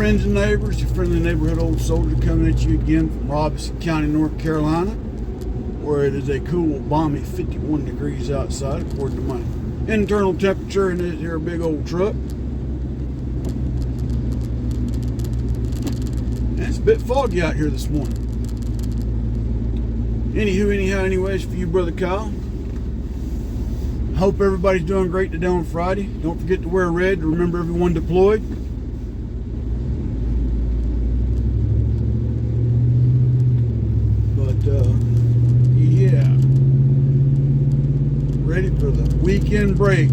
friends and neighbors, your friendly neighborhood old soldier coming at you again from Robinson County, North Carolina, where it is a cool, balmy 51 degrees outside, according to my internal temperature in this here big old truck. And it's a bit foggy out here this morning. Anywho, anyhow, anyways, for you, Brother Kyle, I hope everybody's doing great today on Friday. Don't forget to wear red to remember everyone deployed. Yeah, ready for the weekend break.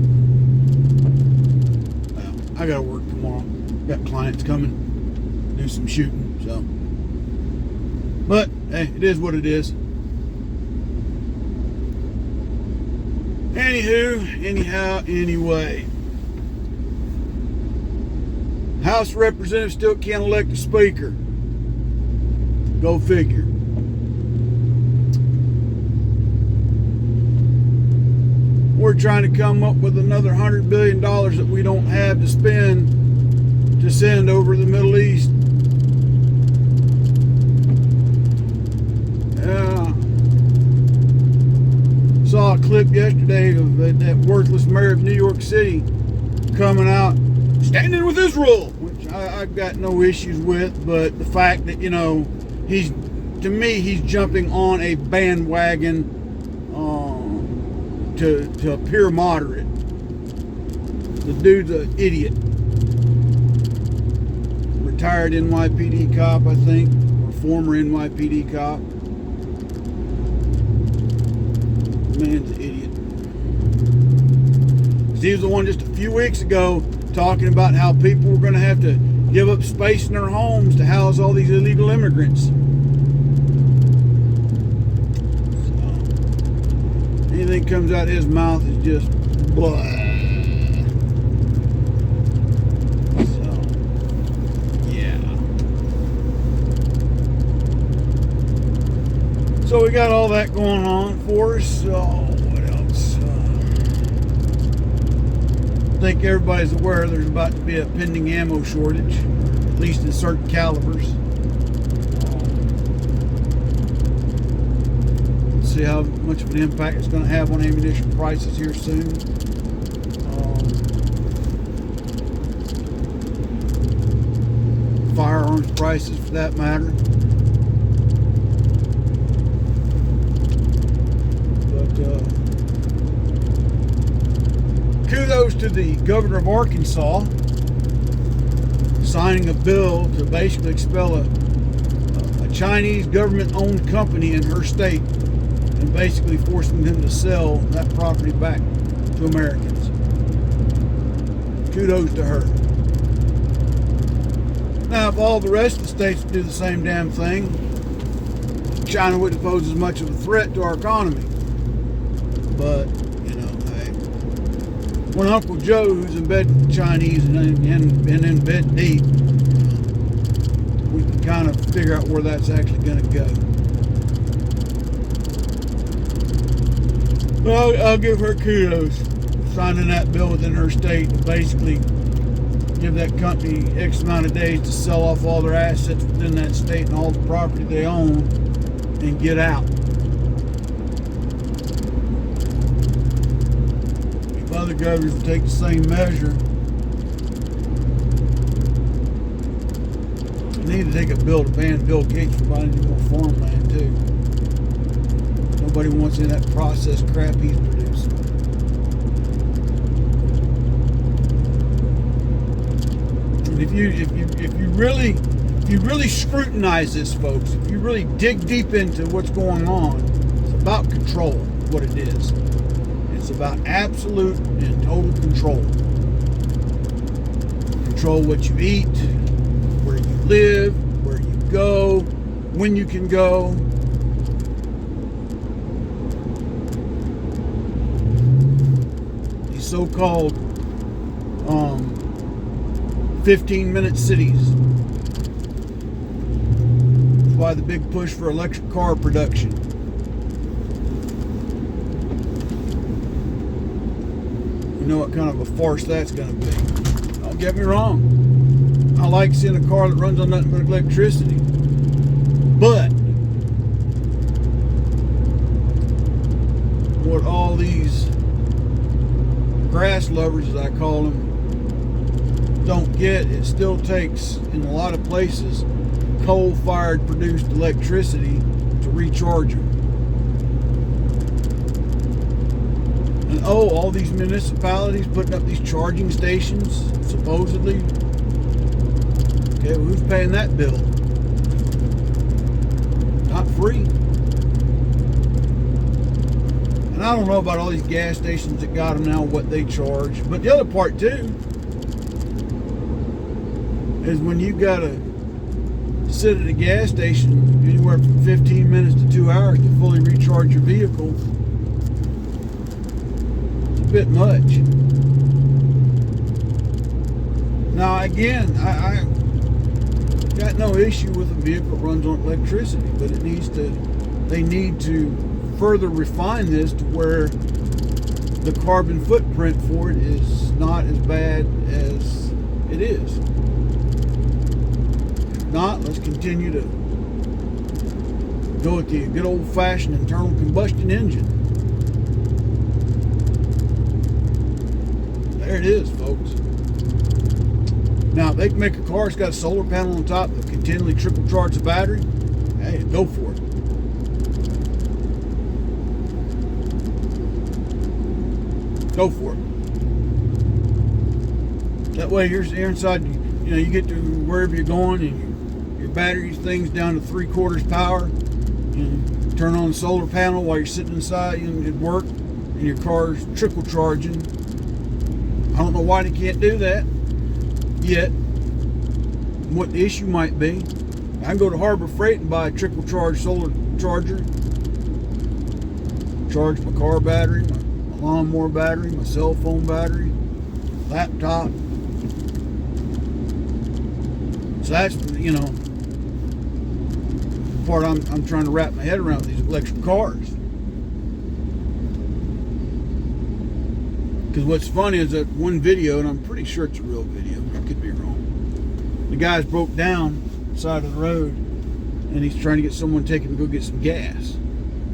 Well, I gotta work tomorrow. Got clients coming, do some shooting, so. But hey, it is what it is. Anywho, anyhow, anyway. House of Representatives still can't elect a speaker. Go figure. We're trying to come up with another $100 billion that we don't have to spend to send over the Middle East. Saw a clip yesterday of that worthless mayor of New York City coming out, standing with Israel, which I've got no issues with, but the fact that, he's jumping on a bandwagon to appear moderate. The dude's an idiot. Retired NYPD cop, I think, or former NYPD cop. The man's an idiot. He was the one just a few weeks ago talking about how people were going to have to give up space in their homes to house all these illegal immigrants. Anything comes out of his mouth is just blah. So, yeah. So we got all that going on for us. So what else? I think everybody's aware there's about to be a pending ammo shortage, at least in certain calibers. See how much of an impact it's going to have on ammunition prices here soon. Firearms prices, for that matter. But kudos to the governor of Arkansas signing a bill to basically expel a Chinese government-owned company in her state, and basically forcing them to sell that property back to Americans. Kudos to her. Now, if all the rest of the states do the same damn thing, China wouldn't pose as much of a threat to our economy. But, hey, when Uncle Joe, who's in bed with the Chinese and in bed deep, we can kind of figure out where that's actually going to go. Well, I'll give her kudos for signing that bill within her state to basically give that company X amount of days to sell off all their assets within that state and all the property they own and get out. If other governors would take the same measure, they need to take a bill to ban Bill Gates from buying any more farmland too. Nobody wants any of that processed crap he's producing. And if you really scrutinize this, folks, if you really dig deep into what's going on, it's about control, what it is. It's about absolute and total control. Control what you eat, where you live, where you go, when you can go. So-called 15-minute cities. That's why the big push for electric car production. You know what kind of a farce that's going to be. Don't get me wrong. I like seeing a car that runs on nothing but electricity. But what all these grass lovers, as I call them, don't get, it still takes, in a lot of places, coal-fired produced electricity to recharge them. And all these municipalities putting up these charging stations, supposedly. Okay, well, who's paying that bill? Not free. And I don't know about all these gas stations that got them now, what they charge. But the other part too is when you gotta sit at a gas station anywhere from 15 minutes to 2 hours to fully recharge your vehicle. It's a bit much. Now again, I got no issue with a vehicle that runs on electricity, but they need to further refine this to where the carbon footprint for it is not as bad as it is. If not, let's continue to go with the good old-fashioned internal combustion engine. There it is, folks. Now, if they can make a car that's got a solar panel on top that continually trickle charge the battery, hey, go for it. Go for it. That way, you're inside. You get to wherever you're going, and your battery thing's down to 3/4 power. You turn on the solar panel while you're sitting inside at work, and your car's trickle charging. I don't know why they can't do that yet. What the issue might be. I can go to Harbor Freight and buy a trickle charge solar charger. Charge my car battery, my lawnmower battery, my cell phone battery, laptop. So that's, the part I'm trying to wrap my head around with these electric cars. Because what's funny is that one video, and I'm pretty sure it's a real video, I could be wrong. The guy's broke down the side of the road, and he's trying to get someone to take him to go get some gas.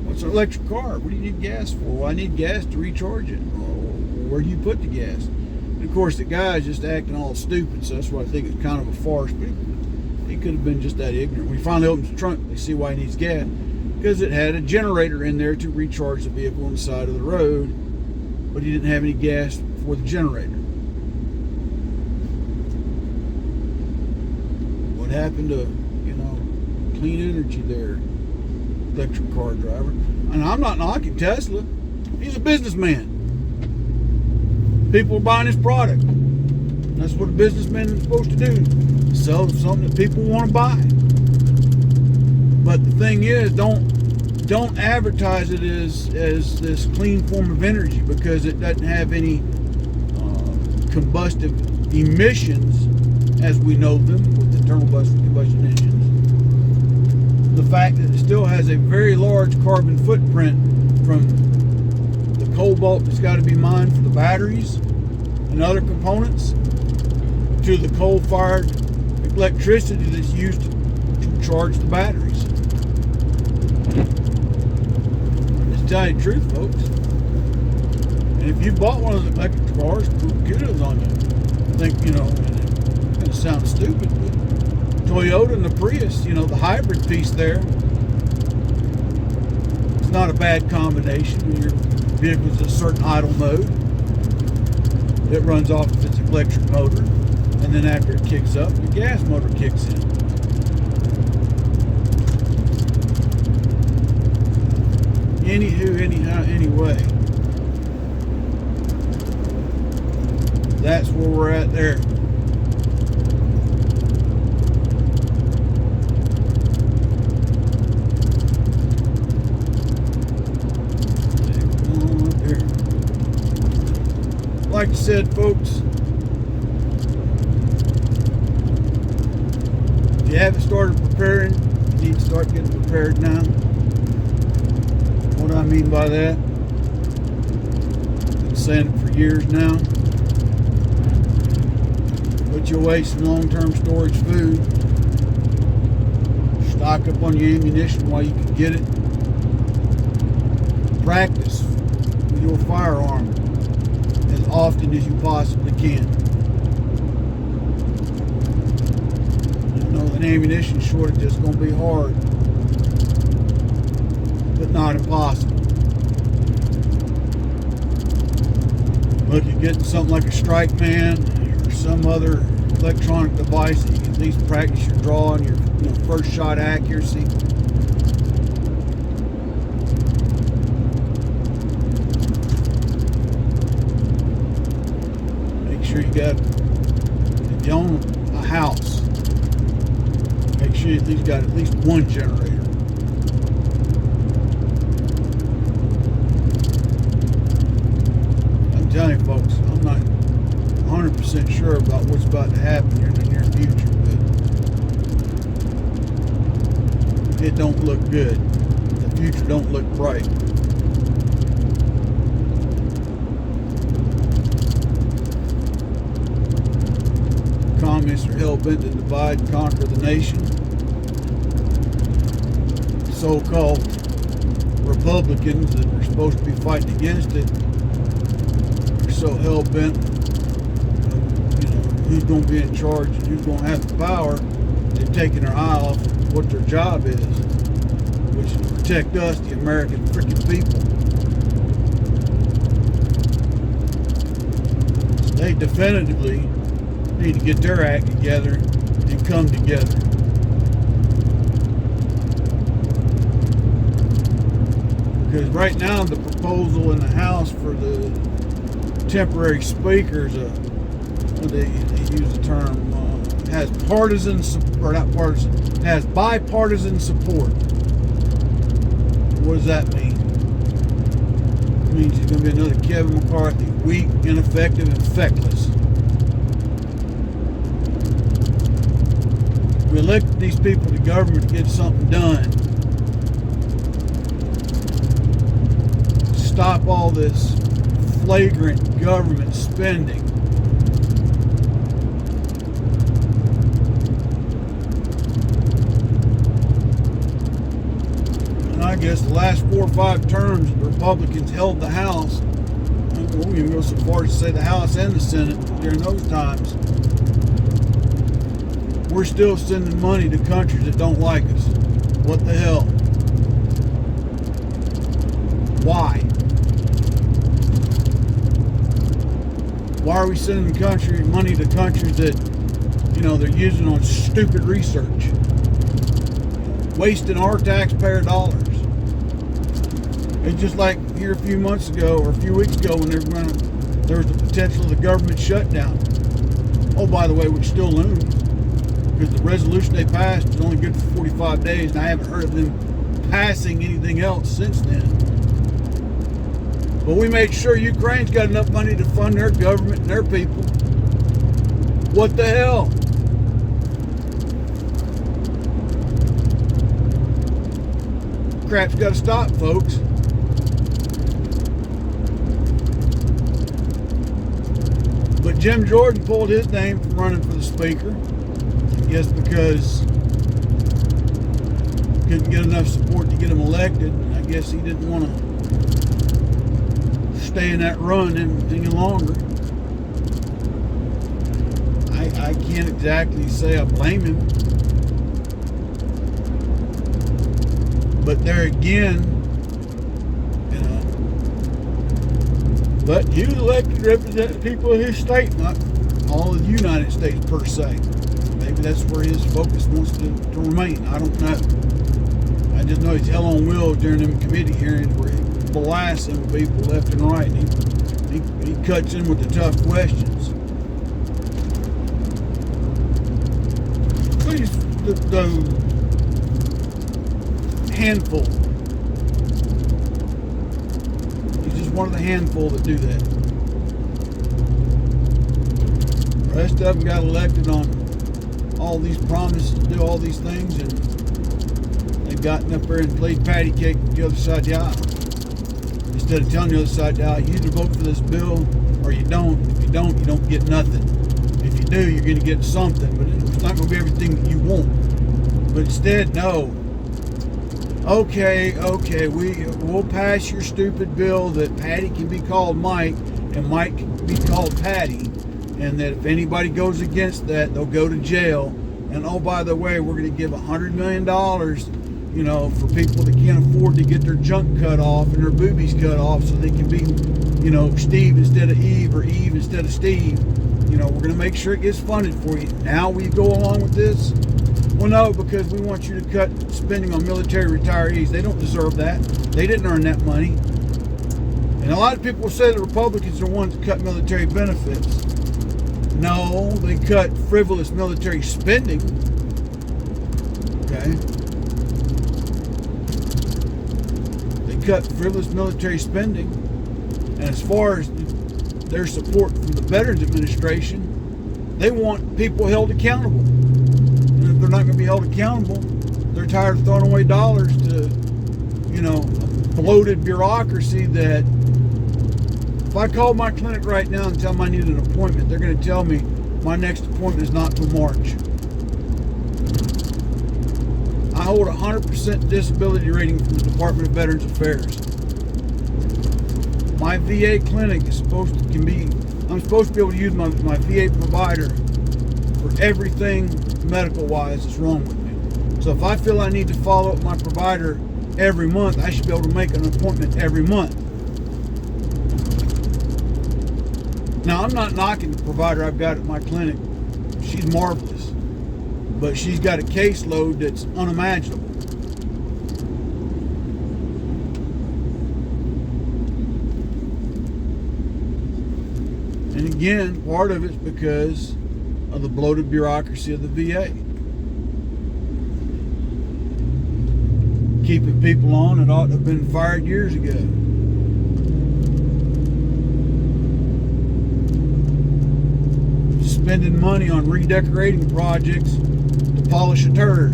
What's an electric car? What do you need gas for? Well, I need gas to recharge it. Well, where do you put the gas? And of course, the guy's just acting all stupid, so that's why I think it's kind of a farce. But he could have been just that ignorant. When he finally opens the trunk, they see why he needs gas. Because it had a generator in there to recharge the vehicle on the side of the road, but he didn't have any gas for the generator. What happened to, clean energy there, electric car driver? And I'm not knocking Tesla. He's a businessman. People are buying his product. That's what a businessman is supposed to do. Sell something that people want to buy. But the thing is, don't advertise it as this clean form of energy, because it doesn't have any combustive emissions as we know them with internal combustion engines. The fact that it still has a very large carbon footprint from the cobalt that's got to be mined for the batteries and other components to the coal-fired electricity that's used to charge the batteries. Just tell you the truth, folks. And if you bought one of those electric cars, kudos on you. I think, and it's going to sound stupid, but Toyota and the Prius, the hybrid piece there, it's not a bad combination. Your vehicle's in a certain idle mode. It runs off of its electric motor, and then after it kicks up, the gas motor kicks in. Anyway, that's where we're at there. Like I said, folks, if you haven't started preparing, you need to start getting prepared now. What I mean by that, I've been saying it for years now. Put you away some long-term storage food. Stock up on your ammunition while you can get it. Practice with your firearm as often as you possibly can. You know, an ammunition shortage is going to be hard, but not impossible. Look at getting something like a Strike Man or some other electronic device that you can at least practice your draw and your first shot accuracy. Make sure you got, if you own a house, make sure you at least got at least one generator. I'm telling you folks, I'm not 100% sure about what's about to happen here in the near future, but it don't look good. The future don't look bright. Communists are hell-bent to divide and conquer the nation. So-called Republicans that are supposed to be fighting against it are so hell-bent, who's going to be in charge and who's going to have the power. They've taken their eye off what their job is, which is to protect us, the American freaking people. So they definitively need to get their act together and come together. Because right now the proposal in the House for the temporary speakers, they use the term, has has bipartisan support. What does that mean? It means he's going to be another Kevin McCarthy, weak, ineffective, and feckless. We elected these people to government to get something done. Stop all this flagrant government spending. And I guess the last 4 or 5 terms, the Republicans held the House. We won't even go so far as to say the House and the Senate during those times. We're still sending money to countries that don't like us. What the hell? Why? Why are we sending money to countries that, they're using on stupid research? Wasting our taxpayer dollars. It's just like here a few months ago or a few weeks ago when there was the potential of the government shutdown. Oh, by the way, which still looms. Because the resolution they passed is only good for 45 days, and I haven't heard of them passing anything else since then. But we made sure Ukraine's got enough money to fund their government and their people. What the hell? Crap's got to stop, folks. But Jim Jordan pulled his name from running for the speaker. I guess because couldn't get enough support to get him elected. I guess he didn't want to stay in that run any longer. I can't exactly say I blame him. But there again, but he was elected to represent the people of his state, not all of the United States per se. Maybe that's where his focus wants to remain. I don't know. I just know he's hell on wheels during them committee hearings where he blasts them people left and right. And he cuts in with the tough questions. Please, the handful. He's just one of the handful that do that. The rest of them got elected on all these promises to do all these things, and they've gotten up there and played patty cake with the other side of the aisle. Instead of telling the other side of the aisle, you either vote for this bill or you don't. If you don't get nothing. If you do, you're going to get something, but it's not going to be everything that you want. But instead, no. Okay, we'll pass your stupid bill that Patty can be called Mike and Mike can be called Patty, and that if anybody goes against that, they'll go to jail. And oh, by the way, we're going to give $100 million, for people that can't afford to get their junk cut off and their boobies cut off so they can be, Steve instead of Eve or Eve instead of Steve. We're going to make sure it gets funded for you. Now will you go along with this? Well, no, because we want you to cut spending on military retirees. They don't deserve that. They didn't earn that money. And a lot of people say the Republicans are the ones that cut military benefits. No, they cut frivolous military spending. Okay? They cut frivolous military spending. And as far as their support from the Veterans Administration, they want people held accountable. And if they're not going to be held accountable, they're tired of throwing away dollars to, a bloated bureaucracy that if I call my clinic right now and tell them I need an appointment, they're going to tell me my next appointment is not till March. I hold a 100% disability rating from the Department of Veterans Affairs. My VA clinic is I'm supposed to be able to use my VA provider for everything medical-wise that's wrong with me. So if I feel I need to follow up my provider every month, I should be able to make an appointment every month. Now, I'm not knocking the provider I've got at my clinic. She's marvelous. But she's got a caseload that's unimaginable. And again, part of it's because of the bloated bureaucracy of the VA. Keeping people on that ought to have been fired years ago. Spending money on redecorating projects to polish a turd.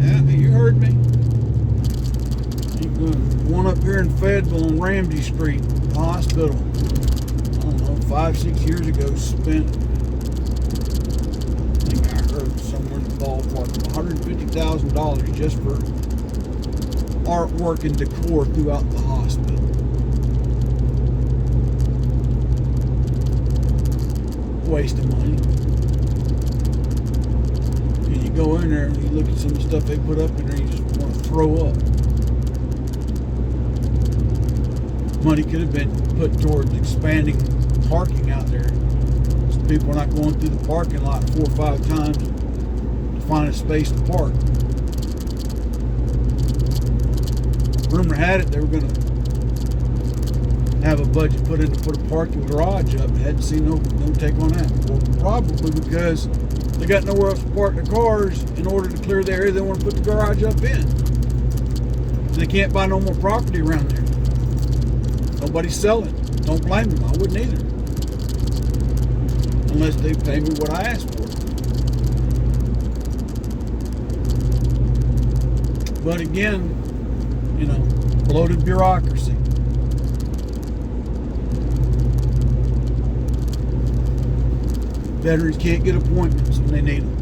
Yeah, you heard me. One up here in Fayetteville on Ramsey Street, the hospital. I don't know, 5-6 years ago, spent, I think I heard somewhere in the ballpark, $150,000 just for artwork and decor throughout the hospital. Waste of money. And you go in there and you look at some of the stuff they put up in there, you just want to throw up. Money could have been put towards expanding parking out there, so people are not going through the parking lot 4 or 5 times to find a space to park. Rumor had it they were going to have a budget put in to put a parking garage up. Hadn't seen no take on that. Well, probably because they got nowhere else to park their cars in order to clear the area they want to put the garage up in. They can't buy no more property around there. Nobody's selling. Don't blame them. I wouldn't either. Unless they pay me what I asked for. But again, bloated bureaucracy. Veterans can't get appointments when they need them.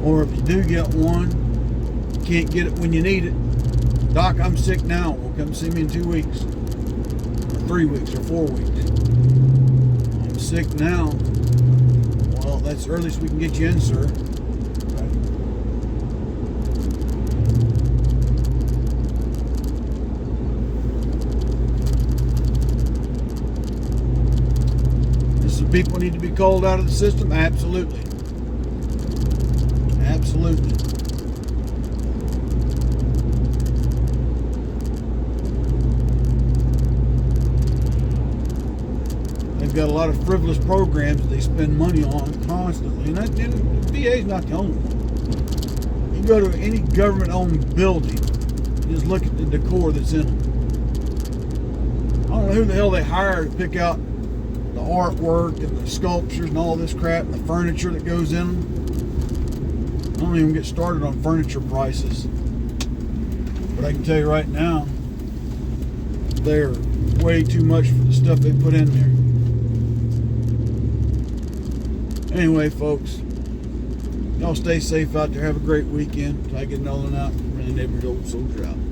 Or if you do get one, you can't get it when you need it. Doc, I'm sick now. Well, come see me in 2 weeks. Or 3 weeks or 4 weeks. I'm sick now. Well, that's the earliest we can get you in, sir. People need to be called out of the system? Absolutely. Absolutely. They've got a lot of frivolous programs that they spend money on constantly. And the VA is not the only one. You go to any government-owned building, just look at the decor that's in them. I don't know who the hell they hire to pick out the artwork and the sculptures and all this crap and the furniture that goes in them. I don't even get started on furniture prices. But I can tell you right now, They're way too much for the stuff they put in there. Anyway, folks, y'all stay safe out there. Have a great weekend. I get another one out. Renee Neighborhood Old Soldier out.